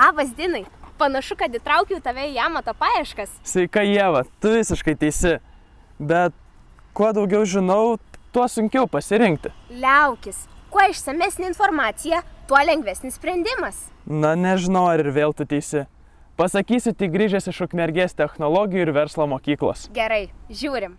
Labas, Dinai. Panašu, kad įtraukiau tave į amato paieškas. Sveika, Ieva, tu visiškai teisi. Bet kuo daugiau žinau, tuo sunkiau pasirinkti. Liaukis. Kuo išsamesnė informacija, tuo lengvesnis sprendimas. Na, nežinau, ar ir vėl tu teisi. Pasakysiu tik grįžęs iš Ukmergės technologijų ir verslo mokyklos. Gerai, žiūrim.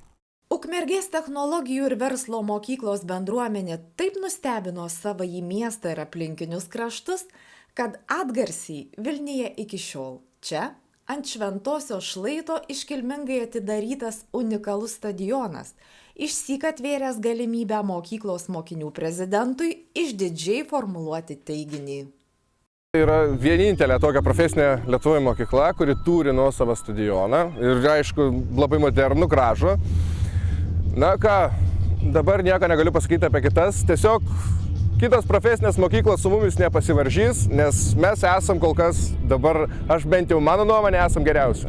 Ukmergės technologijų ir verslo mokyklos bendruomenė taip nustebino savąjį miestą ir aplinkinius kraštus, kad atgarsiai Vilniuje iki šiol. Čia, ant Šventosios šlaito, iškilmingai atidarytas unikalus stadionas, išsyk atvėręs galimybę mokyklos mokinių prezidentui išdidžiai formuluoti teiginį. Tai yra vienintelė tokia profesinė Lietuvoje mokykla, kuri turi nuosavą stadioną ir, aišku, labai modernų, gražų. Na ką, dabar nieko negaliu pasakyti apie kitas, tiesiog kitos profesinės mokyklos su mumis nepasivaržys, nes mes esam kol kas dabar, aš bent jau mano nuomonė, esam geriausi.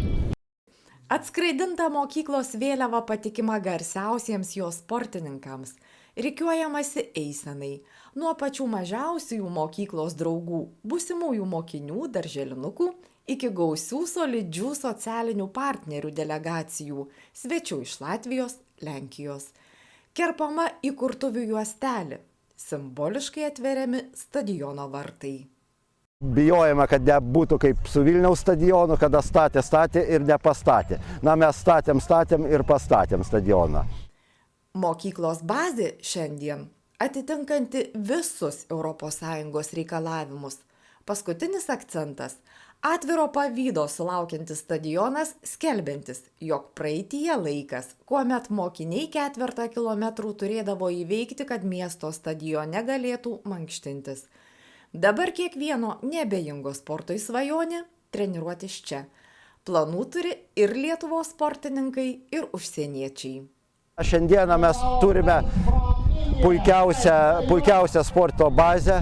Atskraidinta mokyklos vėliava patikima garsiausiems jos sportininkams, rikiuojamasi eisenai, nuo pačių mažiausiųjų mokyklos draugų, būsimųjų mokinių, darželinukų, iki gausių solidžių socialinių partnerių delegacijų, svečių iš Latvijos, Lenkijos. Kerpama įkurtuvių juostelė, simboliškai atveriami stadiono vartai. Bijojame, kad nebūtų kaip su Vilniaus stadionu, kada statė ir nepastatė. Na, mes statėm ir pastatėm stadioną. Mokyklos bazė šiandien atitinkanti visus ES reikalavimus. Paskutinis akcentas – atviro pavydo sulaukiantis stadionas, skelbiantis, jog praeityje laikas, kuomet mokiniai 4 kilometrų turėdavo įveikti, kad miesto stadione galėtų mankštintis. Dabar kiekvieno neabejingo sportui svajonė treniruotis čia. Planų turi ir Lietuvos sportininkai, ir užsieniečiai. Šiandieną mes turime puikiausią sporto bazę,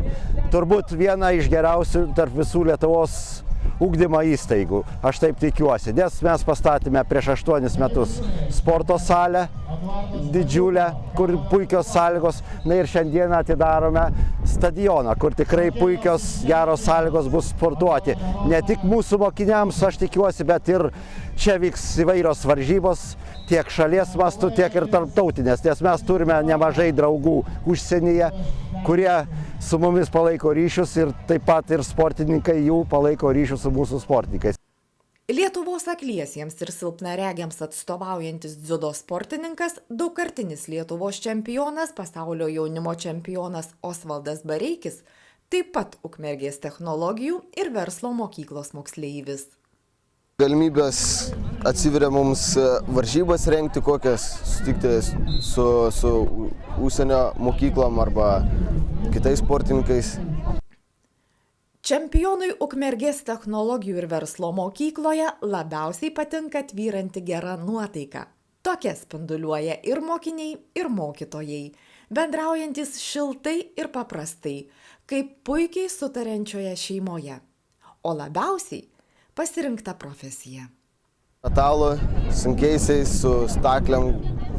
turbūt viena iš geriausių tarp visų Lietuvos ugdymo įstaigų. Aš taip tikiuosi, nes mes pastatėme prieš 8 metus sporto salę didžiulę, kur puikios sąlygos. Na ir šiandieną atidarome stadioną, kur tikrai puikios geros sąlygos bus sportuoti. Ne tik mūsų mokiniams, aš tikiuosi, bet ir čia vyks įvairios varžybos, tiek šalies mastu, tiek ir tarptautinės, nes mes turime nemažai draugų užsienyje, kurie su mumis palaiko ryšius ir taip pat ir sportininkai jų palaiko ryšius su mūsų sportininkais. Lietuvos akliesiems ir silpnaregiams atstovaujantis dziudo sportininkas, daugkartinis Lietuvos čempionas, pasaulio jaunimo čempionas Osvaldas Bareikis, taip pat Ukmergės technologijų ir verslo mokyklos moksleivis. Galimybės atsiveria mums varžybas rengti, kokias sutikti su užsienio mokyklom arba kitais sportininkais. Čempionui Ukmergės technologijų ir verslo mokykloje labiausiai patinka tvyranti gera nuotaika. Tokia spinduliuoja ir mokiniai, ir mokytojai, bendraujantis šiltai ir paprastai, kaip puikiai sutariančioje šeimoje. O labiausiai pasirinkta profesija. Metalo, sunkiaisiais, su staklėm,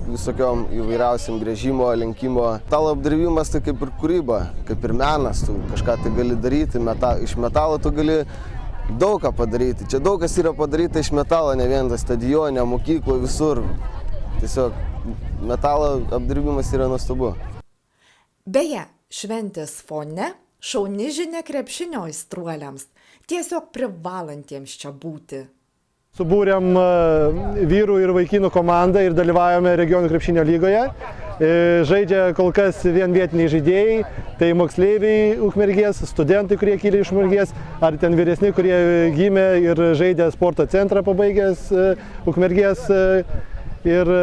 visokiom įvairiausiam gręžimo, lenkimo. Metalo apdirbimas tai kaip ir kūryba, kaip ir menas, tu kažką tai gali daryti, iš metalo tu gali daug ką padaryti. Čia daug kas yra padaryta iš metalo, ne vien stadione, mokykloje, visur. Tiesiog metalo apdirbimas yra nuostabu. Beje, šventės fone šauni žinia krepšinio aistruoliams, tiesiog privalantiems čia būti. Subūrėm vyrų ir vaikinų komandą ir dalyvavome regionų krepšinio lygoje. Žaidžia kol kas vien vietiniai žaidėjai, tai moksleiviai Ukmergės, studentai, kurie kilę iš Ukmergės, ar ten vyresni, kurie gimė ir žaidė sporto centrą pabaigęs Ukmergės. Ir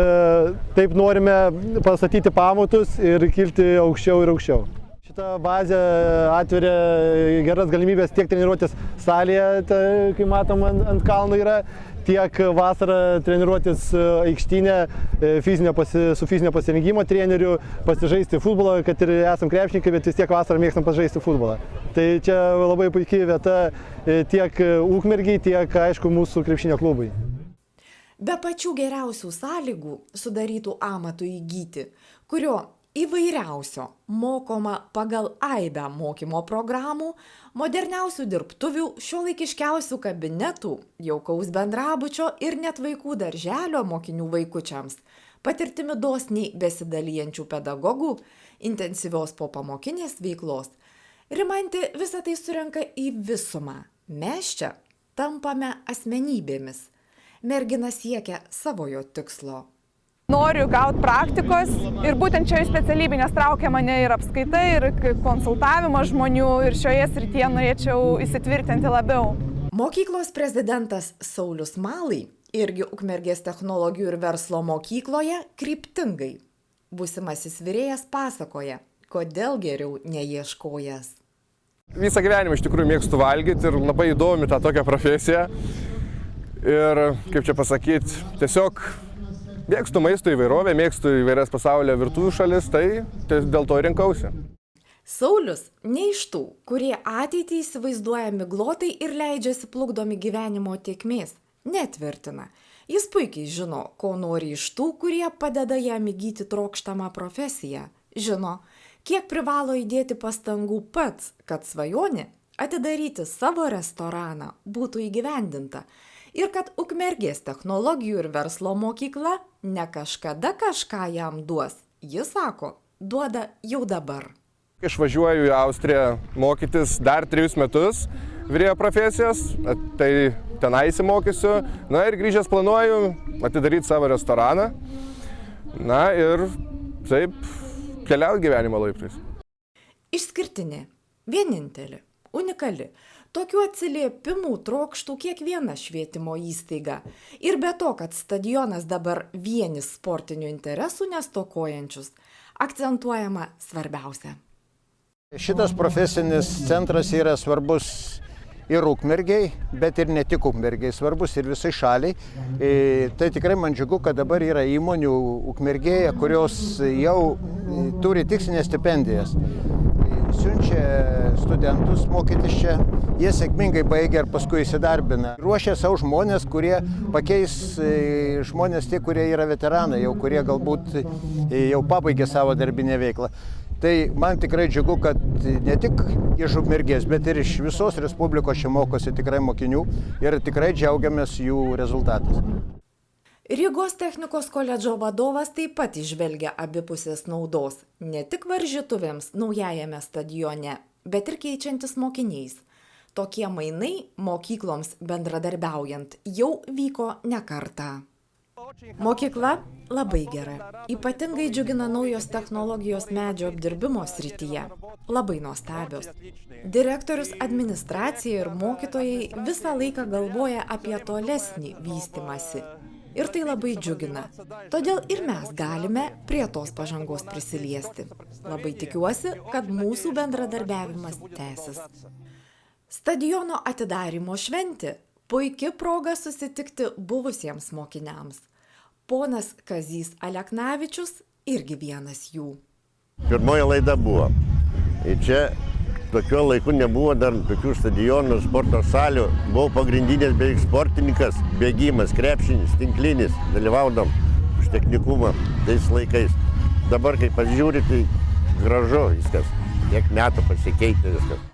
taip norime pastatyti pamatus ir kilti aukščiau ir aukščiau. Šita bazė atveria geras galimybės tiek treniruotis salėje, kai matom ant kalno yra, tiek vasarą treniruotis aikštynę su fizinio pasirengimo treneriu, pasižaisti futbolą, kad ir esam krepšininkai, bet vis tiek vasarą mėgstam pasižaisti futbolą. Tai čia labai puikiai vieta tiek Ukmergiai, tiek, aišku, mūsų krepšinio klubui. Be pačių geriausių sąlygų sudarytų amatų įgyti, kurio Įvairiausio, mokoma pagal aibę mokymo programų, moderniausių dirbtuvių, šiuolaikiškiausių kabinetų, jaukaus bendrabučio ir net vaikų darželio mokinių vaikučiams, patirtimi dosniai besidalijančių pedagogų, intensyvios popamokinės veiklos. Rimantė visą tai surenka į visumą. Mes čia tampame asmenybėmis. Mergina siekia savojo tikslo. Noriu gauti praktikos ir būtent šioje specialybėje, nes traukia mane ir apskaita, ir konsultavimas žmonių, ir šioje srityje norėčiau įsitvirtinti labiau. Mokyklos prezidentas Saulius Malai irgi Ukmergės technologijų ir verslo mokykloje kryptingai. Būsimasis virėjas pasakoja, kodėl geriau neieškojęs. Visą gyvenimą iš tikrųjų mėgstu valgyti ir labai įdomi tą tokią profesiją. Ir, kaip čia pasakyti, tiesiog mėgstu maisto įvairovę, mėgstu įvairias pasaulio virtuvių šalis, tai dėl to rinkausi. Saulius ne iš tų, kurie ateitį įsivaizduoja miglotai ir leidžiasi plukdomi gyvenimo tėkmės, netvirtina. Jis puikiai žino, ko nori iš tų, kurie padeda jam įgyti trokštamą profesiją. Žino, kiek privalo įdėti pastangų pats, kad svajonė atidaryti savo restoraną būtų įgyvendinta. Ir kad Ukmergės technologijų ir verslo mokykla ne kažkada kažką jam duos. Jis sako, duoda jau dabar. Išvažiuoju į Austriją mokytis dar 3 metus virėjo profesijos, tai tenai įsimokysiu. Na ir grįžęs planuoju atidaryti savo restoraną. Na ir taip keliauti gyvenimo laiptais. Išskirtinė, vienintelė, unikali. Tokių atsiliepimų trokštų kiekviena švietimo įstaiga. Ir be to, kad stadionas dabar vienis sportinių interesų nestokojančius, akcentuojama svarbiausia. Šitas profesinis centras yra svarbus ir Ukmergei, bet ir ne tik Ukmergei, svarbus ir visai šaliai. Tai tikrai man džiugu, kad dabar yra įmonių Ukmergėje, kurios jau turi tikslinės stipendijas. Siunčia studentus mokytis čia, jie sėkmingai baigia ir paskui įsidarbina. Ruošia savo žmonės, kurie pakeis žmonės tie, kurie yra veteranai, jau kurie galbūt jau pabaigė savo darbinę veiklą. Tai man tikrai džiugu, kad ne tik iš Ukmergės, bet ir iš visos Respublikos čia mokosi tikrai mokinių ir tikrai džiaugiamės jų rezultatais. Rygos technikos koledžo vadovas taip pat įžvelgia abipusės naudos, ne tik varžytuvėms naujajame stadione, bet ir keičiantis mokiniais. Tokie mainai mokykloms bendradarbiaujant jau vyko ne kartą. Mokykla labai gera. Ypatingai džiugina naujos technologijos medžio apdirbimo srityje. Labai nuostabios. Direktorius, administracija ir mokytojai visą laiką galvoja apie tolesnį vystymąsi. Ir tai labai džiugina. Todėl ir mes galime prie tos pažangos prisiliesti. Labai tikiuosi, kad mūsų bendradarbiavimas tęsis. Stadiono atidarymo šventė – puiki proga susitikti buvusiems mokiniams. Ponas Kazys Aleknavičius irgi vienas jų. Pirmoji laida buvo. Ir čia tokiu laiku nebuvo dar tokių stadionų, sporto salių. Buvau pagrindinės beveik sportininkas, bėgimas, krepšinis, tinklinis. Dalyvaudom už technikumą tais laikais. Dabar, kai pasižiūri, tai gražu viskas. Tiek metų pasikeitė viskas.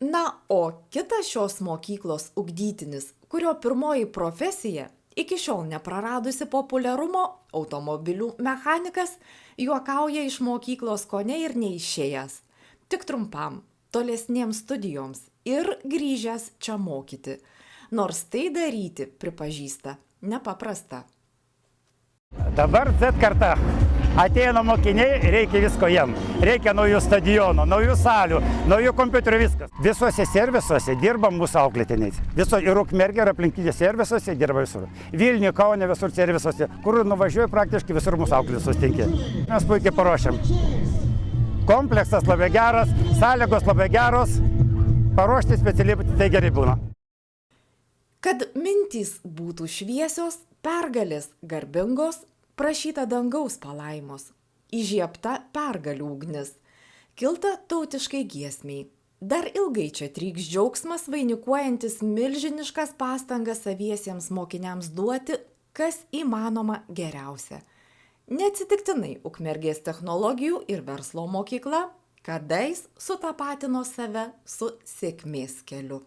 Na, o kitas šios mokyklos ugdytinis, kurio pirmoji profesija iki šiol nepraradusi populiarumo, automobilių mechanikas, juokauja iš mokyklos kone ir neišėjęs. Tik trumpam, tolesniems studijoms ir grįžęs čia mokyti. Nors tai daryti, pripažįsta, nepaprasta. Dabar Z karta. Ateina mokiniai, reikia visko jiem. Reikia naujų stadionų, naujų salių, naujų kompiuterių, viskas. Visuose servisuose dirba mūsų auklėtiniais. Ir Ukmergė ir aplinkinės servisuose dirba visur. Vilniuje, Kaune, visur servisuose. Kur nuvažiuoju, praktiškai visur mūsų auklėtis sustinki. Mes puikiai paruošiam. Kompleksas labai geras, sąlygos labai geros. Paruošti specialiai tai gerai būna. Kad mintys būtų šviesios, pergalės garbingos, prašyta dangaus palaimos, įžiebta pergalių ugnis, kilta tautiškai giesmiai. Dar ilgai čia tryks džiaugsmas vainikuojantis milžiniškas pastangas saviesiems mokiniams duoti, kas įmanoma geriausia. Neatsitiktinai Ukmergės technologijų ir verslo mokykla kadais sutapatino save su sėkmės keliu.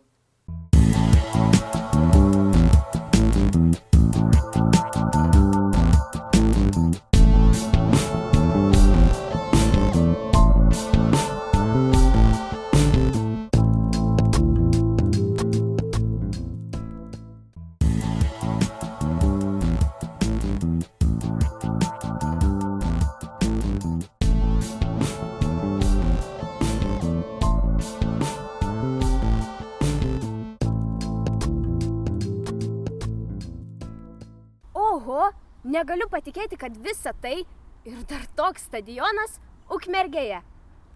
Oho, negaliu patikėti, kad visa tai ir dar toks stadionas Ukmergėje.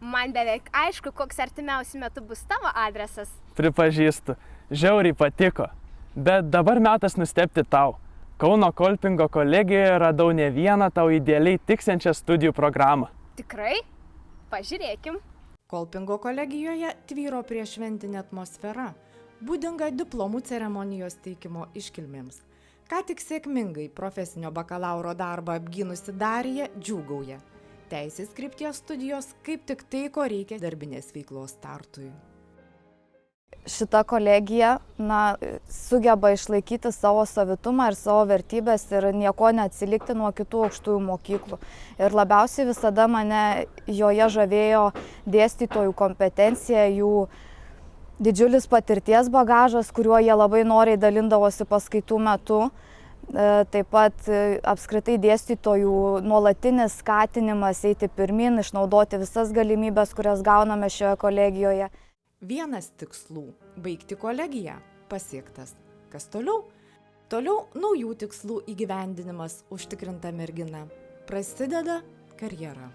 Man beveik aišku, koks artimiausiu metu bus tavo adresas. Pripažįstu, žiauriai patiko. Bet dabar metas nustebti tau. Kauno Kolpingo kolegijoje radau ne vieną tau idealiai tiksinčią studijų programą. Tikrai? Pažiūrėkim. Kolpingo kolegijoje tvyro prieššventinė atmosfera, būdinga diplomų ceremonijos teikimo iškilmėms. Ką tik sėkmingai profesinio bakalauro darbą apgynusi Darija džiūgauja. Teisės krypties studijos kaip tik tai, ko reikia darbinės veiklos startui. Šita kolegija sugeba išlaikyti savo savitumą ir savo vertybės ir nieko neatsilikti nuo kitų aukštųjų mokyklų. Ir labiausiai visada mane joje žavėjo dėstytojų kompetencija, jų didžiulis patirties bagažas, kuriuo jie labai noriai dalindavosi paskaitų metu. Taip pat apskritai dėstytojų nuolatinis skatinimas eiti pirmin, išnaudoti visas galimybės, kurias gauname šioje kolegijoje. Vienas tikslų – baigti kolegiją – pasiektas. Kas toliau? Toliau naujų tikslų įgyvendinimas užtikrinta mergina. Prasideda karjera.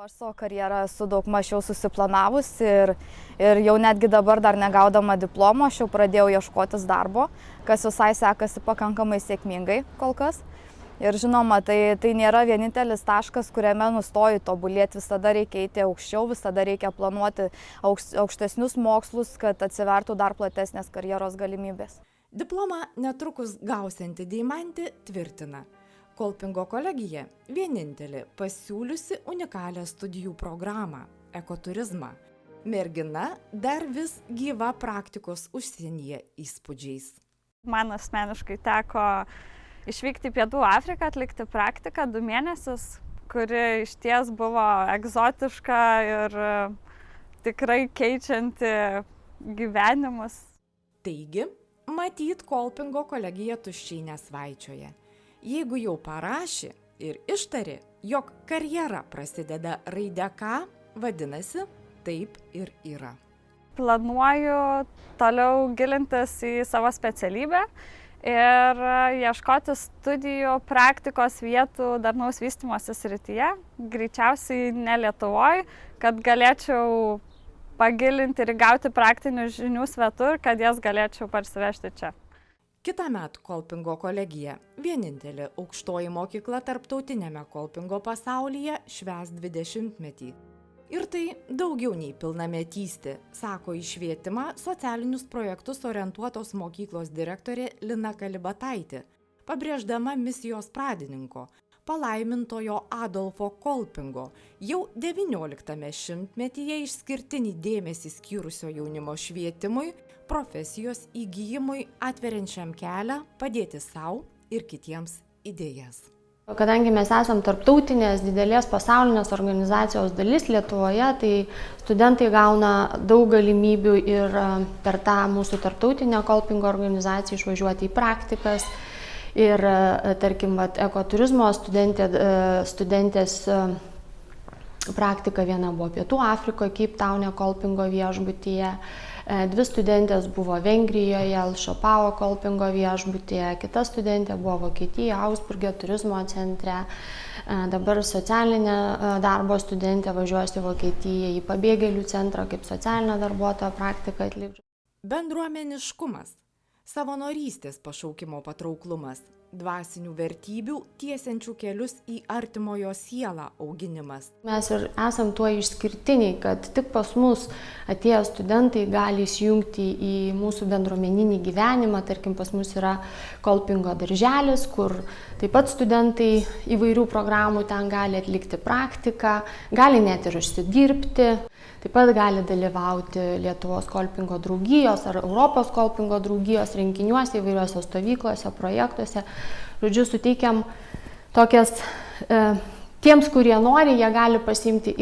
Aš savo karjerą esu daug mažiau susiplanavusi ir jau netgi dabar dar negaudama diplomo, aš jau pradėjau ieškotis darbo, kas visai sekasi pakankamai sėkmingai kol kas. Ir žinoma, tai nėra vienintelis taškas, kuriame nustoju tobulėti, visada reikia eiti aukščiau, visada reikia planuoti aukštesnius mokslus, kad atsivertų dar platesnės karjeros galimybės. Diplomą netrukus gausianti deimantė tvirtina. Kolpingo kolegija vienintelė pasiūliusi unikalią studijų programą – ekoturizmą. Mergina dar vis gyva praktikos užsienyje įspūdžiais. Man asmeniškai teko išvykti į Pietų Afriką, atlikti praktiką 2 mėnesius, kuri išties buvo egzotiška ir tikrai keičianti gyvenimus. Taigi, matyt, Kolpingo kolegija tuščiai nesvaičioja. Jeigu jau parašė ir ištarė, jog karjera prasideda raide K, vadinasi, taip ir yra. Planuoju toliau gilintis į savo specialybę ir ieškoti studijų praktikos vietų darnaus vystymosi srityje, greičiausiai ne Lietuvoje, kad galėčiau pagilinti ir gauti praktinių žinių svetur, kad jas galėčiau parsivežti čia. Kitąmet Kolpingo kolegija, vienintelė aukštoji mokykla tarptautinėme Kolpingo pasaulyje, švęs 20-metį. Ir tai daugiau nei pilnametystė, sako į švietimą socialinius projektus orientuotos mokyklos direktorė Lina Kalibataitė, pabrėždama misijos pradininko, palaimintojo Adolfo Kolpingo, jau 19 šimtmetyje išskirtinį dėmesį skyrusio jaunimo švietimui, profesijos įgyjimui, atveriančiam kelią, padėti savo ir kitiems idėjas. Kadangi mes esame tarptautinės didelės pasaulinės organizacijos dalis Lietuvoje, tai studentai gauna daug galimybių ir per tą mūsų tarptautinę Kolpingo organizaciją išvažiuoti į praktikas. Ir tarkim, ekoturizmo studentės praktika viena buvo Pietų Afrikoje, Cape Town'e Kolpingo viešbutyje. 2 studentės buvo Vengrijoje, Elšapao Kolpingo viešbutyje, kita studentė buvo Vokietijoje, Augsburge turizmo centre. Dabar socialinė darbo studentė važiuosi į Vokietiją, į pabėgėlių centrą kaip socialinę darbuotoją praktiką atlikti. Bendruomeniškumas, savanorystės pašaukimo patrauklumas, dvasinių vertybių tiesiančių kelius į artimojo sielą auginimas. Mes ir esam tuo išskirtiniai, kad tik pas mus atėję studentai gali įsijungti į mūsų bendruomeninį gyvenimą. Tarkim, pas mus yra Kolpingo darželis, kur taip pat studentai įvairių programų ten gali atlikti praktiką, gali net ir užsidirbti. Taip pat gali dalyvauti Lietuvos Kolpingo draugijos ar Europos Kolpingo draugijos renginiuose, įvairiuose stovyklose, projektuose. Žodžiu, suteikiam tokias, tiems, kurie nori, jie gali pasiimti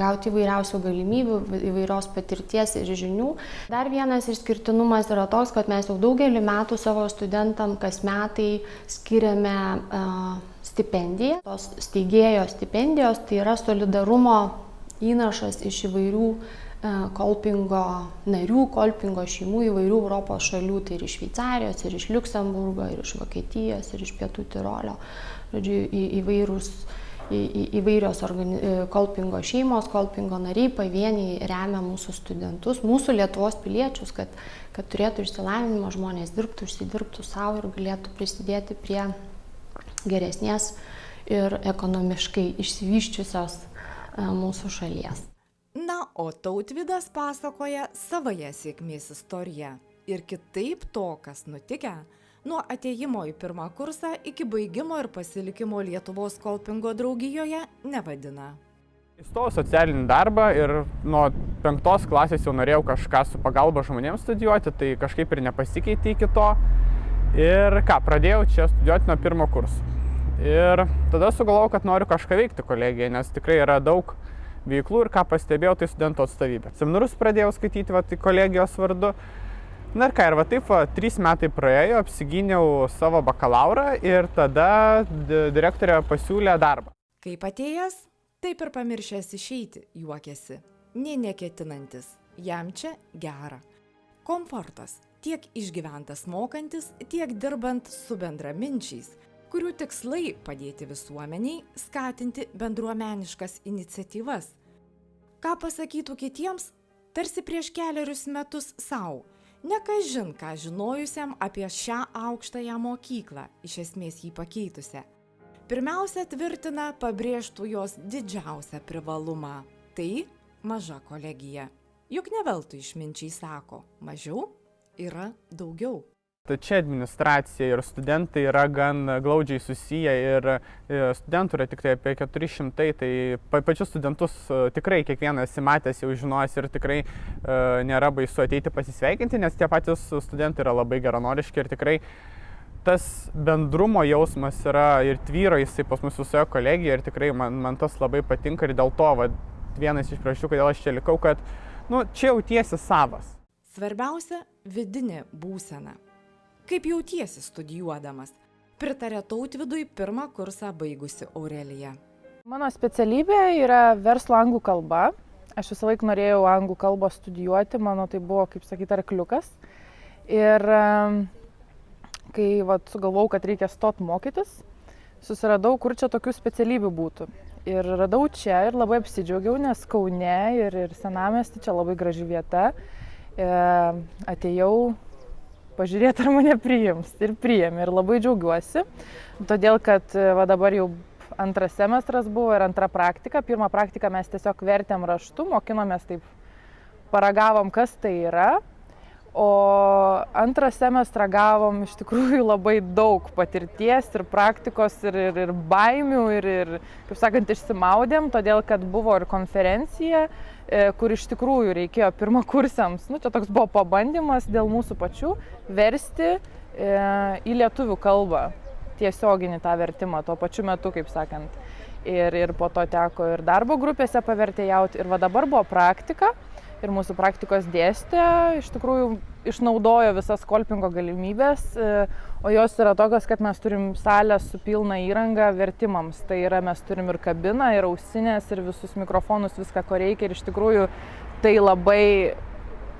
gauti įvairiausių galimybių, įvairios patirties ir žinių. Dar vienas išskirtinumas yra toks, kad mes jau daugelį metų savo studentam kas metai skiriame stipendiją. Tos steigėjo stipendijos tai yra solidarumo įnašas iš įvairių Kolpingo narių, Kolpingo šeimų, įvairių Europos šalių, tai ir iš Šveicarijos, ir iš Liuksemburgo, ir iš Vokietijos, ir iš Pietų Tirolio. Žodžiu, įvairios Kolpingo šeimos, Kolpingo nariai pavieniai remia mūsų studentus, mūsų Lietuvos piliečius, kad turėtų išsilavinimą, žmonės dirbtų, užsidirbtų savo ir galėtų prisidėti prie geresnės ir ekonomiškai išsivyščiusios mūsų šalies. Na, o Tautvydas pasakoja savąją sėkmės istoriją. Ir kitaip to, kas nutikę, nuo atėjimo į pirmą kursą iki baigimo ir pasilikimo Lietuvos Kolpingo draugijoje nevadina. Įstojau socialinį darbą ir nuo 5 klasės jau norėjau kažką su pagalba žmonėms studijuoti, tai kažkaip ir nepasikeitė iki to. Ir pradėjau čia studijuoti nuo 1 kurso. Ir tada sugalvojau, kad noriu kažką veikti kolegijoje, nes tikrai yra daug veiklų ir ką pastebėjau, tai studentų atstovybė. Seminarus pradėjau skaityti kolegijos vardu. Na ir ir taip 3 metai praėjo, apsigyniau savo bakalaurą ir tada direktorė pasiūlė darbą. Kaip atėjęs, taip ir pamiršęs išeiti, juokėsi. Nė neketinantis, jam čia gera. Komfortas, tiek išgyventas mokantis, tiek dirbant su bendraminčiais, kurių tikslai padėti visuomeniai, skatinti bendruomeniškas iniciatyvas. Ką pasakytų kitiems, tarsi prieš kelerius metus savo, ne kažin ką žinojusiam apie šią aukštąją mokyklą, iš esmės jį pakeitusią. Pirmiausia, tvirtina pabrėžtų jos didžiausią privalumą – tai maža kolegija. Juk ne veltui išminčiai sako, mažiau yra daugiau. Čia administracija ir studentai yra gan glaudžiai susiję ir studentų yra tik tai apie 400, tai pačius studentus tikrai kiekvienas įmatęs jau žinojęs ir tikrai nėra baisu ateiti pasisveikinti, nes tie patys studentai yra labai geranoriški ir tikrai tas bendrumo jausmas yra ir tvyro jisai pas mus visoje kolegijoje ir tikrai man tas labai patinka ir dėl to vienas iš priežasčių, kodėl aš čia likau, kad čia jautiesi savas. Svarbiausia – vidinė būsena. Kaip jautiesi studijuodamas? Pritarė Tautvydui 1 kursą baigusi Aurelija. Mano specialybė yra verslo anglų kalba. Aš visą laiką norėjau anglų kalbą studijuoti, mano tai buvo, kaip sakyti, arkliukas. Ir kai sugalvojau, kad reikia stot mokytis, susiradau, kur čia tokių specialybių būtų. Ir radau čia ir labai apsidžiaugiau, nes Kaune ir Senamiesty čia labai graži vieta. Atėjau pažiūrėti, ar mane priims. Ir priėmė. Ir labai džiaugiuosi, todėl kad dabar jau 2 semestras buvo ir 2 praktika. 1 praktiką mes tiesiog vertėm raštu, mokinomės taip, paragavom, kas tai yra. O 2 semestrą gavom iš tikrųjų labai daug patirties ir praktikos ir baimių ir, kaip sakant, išsimaudėm, todėl kad buvo ir konferencija, kur iš tikrųjų reikėjo 1 kursams, čia toks buvo pabandymas dėl mūsų pačių, versti į lietuvių kalbą, tiesioginį tą vertimą tuo pačiu metu, kaip sakant. Ir po to teko ir darbo grupėse pavertėjauti, ir dabar buvo praktika. Ir mūsų praktikos dėstytoja iš tikrųjų išnaudojo visas Kolpingo galimybės, o jos yra tokios, kad mes turim salę su pilna įranga vertimams. Tai yra, mes turim ir kabiną, ir ausinės, ir visus mikrofonus, viską, ko reikia. Ir iš tikrųjų tai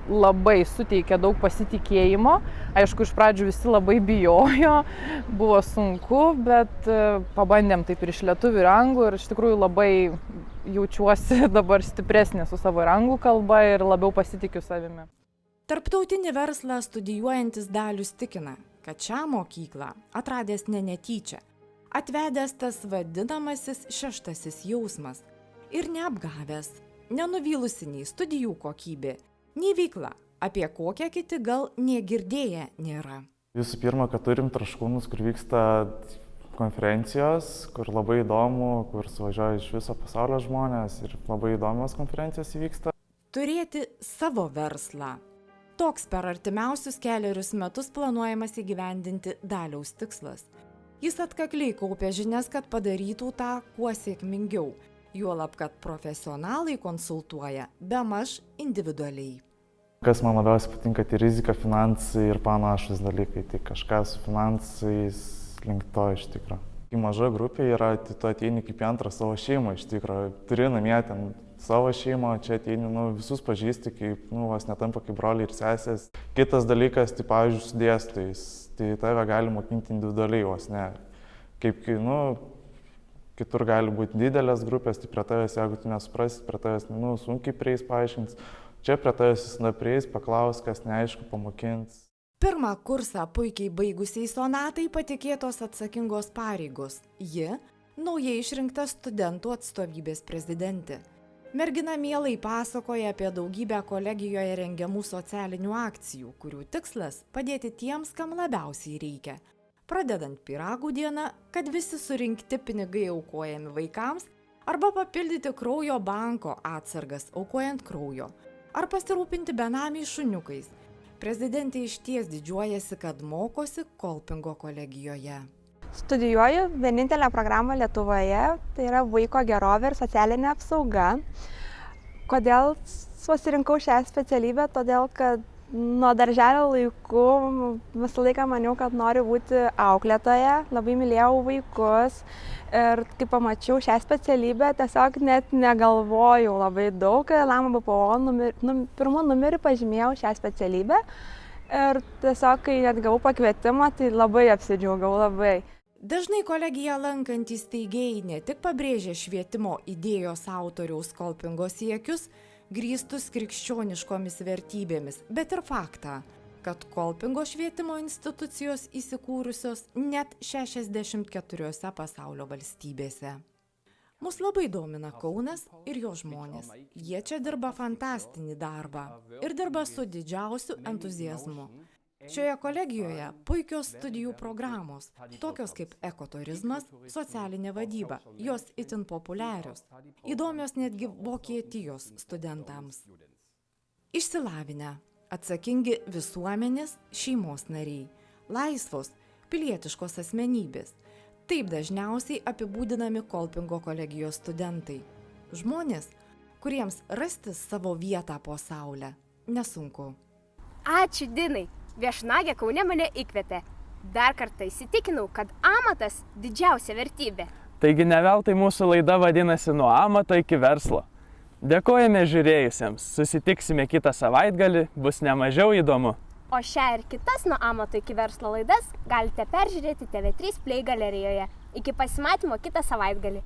labai suteikė daug pasitikėjimo. Aišku, iš pradžių visi labai bijojo, buvo sunku, bet pabandėm taip ir iš lietuvių ir anglų ir iš tikrųjų labai jaučiuosi dabar stipresnė su savo ir anglų kalba ir labiau pasitikiu savimi. Tarptautinį verslą studijuojantis Dalius tikina, kad šią mokyklą atradęs ne netyčia, atvedęs tas vadinamasis šeštasis jausmas ir neapgavęs, nenuvylusi nei studijų kokybė, nei veikla, apie kokią kiti gal negirdėję nėra. Visų pirma, kad turim Traškūnus, kur vyksta konferencijos, kur labai įdomu, kur suvažiuoja iš viso pasaulio žmonės ir labai įdomios konferencijos įvyksta. Turėti savo verslą. Toks per artimiausius 4 metus planuojamas įgyvendinti Daliaus tikslas. Jis atkakliai kaupia žinias, kad padarytų tą kuo sėkmingiau, juolab, kad profesionalai konsultuoja bemaž individualiai. Kas man labiausiai patinka, tai rizika, finansai ir panašus dalykai, tai kažką su finansais link to iš tikrųjų. Kai maža grupė yra, tai tu ateini kaip antrą savo šeimą iš tikrųjų, turi namie ten savo šeimą, čia ateini, visus pažįsti, kaip, vos netampa kaip broliai ir sesės. Kitas dalykas, tai pavyzdžiui, su dėstytojais, tai tave gali mokinti individualiai, vos ne. Kaip, kitur gali būti didelės grupės, tai prie tavęs, jeigu tu nesuprasit, prie tavęs, sunkiai prieis paaiškins. Čia prie tavęs visada prieis, paklaus, kas neaišku, pamokins. Pirmą kursą puikiai baigusiai Sonatai patikėtos atsakingos pareigos. Ji – naujai išrinkta studentų atstovybės prezidentė. Mergina mielai pasakoja apie daugybę kolegijoje rengiamų socialinių akcijų, kurių tikslas – padėti tiems, kam labiausiai reikia. Pradedant pyragų dieną, kad visi surinkti pinigai aukojami vaikams, arba papildyti kraujo banko atsargas aukojant kraujo, ar pasirūpinti benamiais šuniukais. Prezidentė išties didžiuojasi, kad mokosi Kolpingo kolegijoje. Studijuoju vienintelę programą Lietuvoje, tai yra vaiko gerovė ir socialinė apsauga. Kodėl pasirinkau šią specialybę? Todėl, kad nuo darželio laikų visą laiką maniau, kad noriu būti auklėtoja, labai mylėjau vaikus. Ir kai pamačiau šią specialybę, tiesiog net negalvojau labai daug. Lama BPO pirmą numerį pažymėjau šią specialybę. Ir tiesiog, kai net gavau pakvietimą, tai labai apsidžiaugiau, labai. Dažnai kolegiją lankantys steigėjai ne tik pabrėžia švietimo idėjos autoriaus Kolpingo siekius, grįstus krikščioniškomis vertybėmis, bet ir faktą, kad Kolpingo švietimo institucijos įsikūrusios net 64 pasaulio valstybėse. Mus labai domina Kaunas ir jo žmonės. Jie čia dirba fantastinį darbą ir dirba su didžiausiu entuziazmu. Šioje kolegijoje puikios studijų programos, tokios kaip ekoturizmas, socialinė vadyba, jos itin populiarios, įdomios netgi Vokietijos studentams. Išsilavinę, atsakingi visuomenės, šeimos nariai, laisvos, pilietiškos asmenybės. Taip dažniausiai apibūdinami Kolpingo kolegijos studentai. Žmonės, kuriems rasti savo vietą po saule nesunku. Ačiū, Dinai. Viešnagė Kaune mane įkvėpė. Dar kartą įsitikinau, kad amatas didžiausia vertybė. Taigi ne veltui mūsų laida vadinasi Nuo amato iki verslo. Dėkojame žiūrėjusiems. Susitiksime kitą savaitgalį, bus nemažiau įdomu. O šią ir kitas Nuo amato iki verslo laidas galite peržiūrėti TV3 Play galerijoje. Iki pasimatymo kitą savaitgalį.